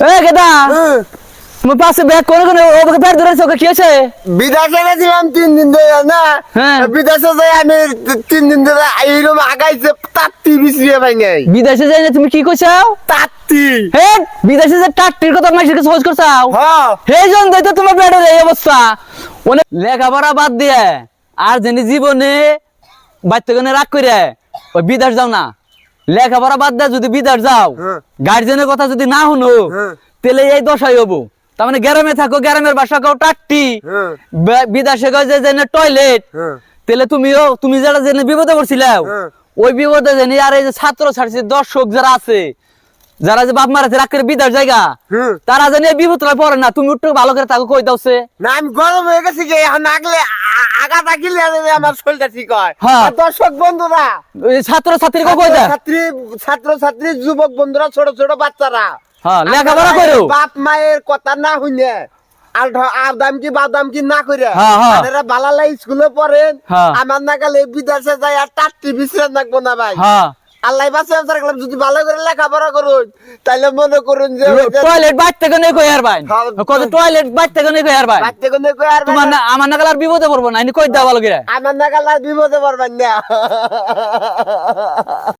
এ কেদা তোমার পাশে ব্যাগ কোন কোন ওকে ব্যাগ ধরেছে ওকে কি আছে বিদেশে গেছিলাম 3 দিন ধরে না হ্যাঁ। বিদেশে যাই আমি 3 দিন ধরে এইরকম আগাইছে তাত্তি বিছরিয়ে পাই নাই বিদেশে যাই না তুমি কি কইছাও তাত্তি হে বিদেশে যে টাট্টির কথা মাইসকে সহজ করছাও হ্যাঁ হে জন তো তোমার ব্যাডের এই অবস্থা অনেক লেখাপড়া বাদ দিয়ে আর জানি জীবনে বাচ্চাগণে রাগ করে ওই বিদেশ যাও না লেখাপড়া বাদ দিয়ে যদি বিদেশ যাও হ্যাঁ। গার্জেনের কথা যদি না শুনো হ্যাঁ। তাহলে এই দশাই হবো তার মানে গ্রামে থাকো গ্রামের বাসা কাও টাট্টি হ্যাঁ। বিদেশে গো যে টয়লেট হ্যাঁ। তাহলে তুমি যারা জেনে বিপদে পড়ছিলাও হ্যাঁ। ওই বিপদে জেনে আর এই যে ছাত্র ছাত্রী দর্শক যারা আছে যারা যে বাপ মারাছে রাগ করে বিদেশ জায়গা হুম। তারা জানি এই বিপদটা পড়ে না তুমি একটু ভালো করে তাকে কই দাওছে না আমি গরম হয়ে গেছি কি এখন আগলে আগা তাকিলে আমার শরীরটা ঠিক হয় হ্যাঁ। আর দর্শক বন্ধুরা ছাত্র ছাত্রীকে কই দা ছাত্রী যুবক বন্ধুরা ছোট ছোট বাচ্চারা হ্যাঁ লেখাপড়া করো বাপ মায়ের কথা না শুনে আদাম কি বাদাম কি না করে হ্যাঁ, হ্যাঁ। আপনারা বালালাই স্কুলে পড়েন হ্যাঁ। আমার নাগালে বিদেশে যাই আর টাট্টি বিশ্রাম রাখবো না ভাই হ্যাঁ আল্লাহ বাঁচে রাখলাম যদি ভালো করে লেখাপড়া করুন তাহলে মনে করুন যে টয়লেট বাইতে গনে কই আর ভাই হ্যাঁ। কত টয়লেট বাইতে গনে কই আর ভাই বাচ্চা কোনো কই আর তোমার না আমার নাগাল আর বিপদে পড়বো না ইনি কই দাও ভালো করে আমার নাগাল আর বিপদে পারবেন না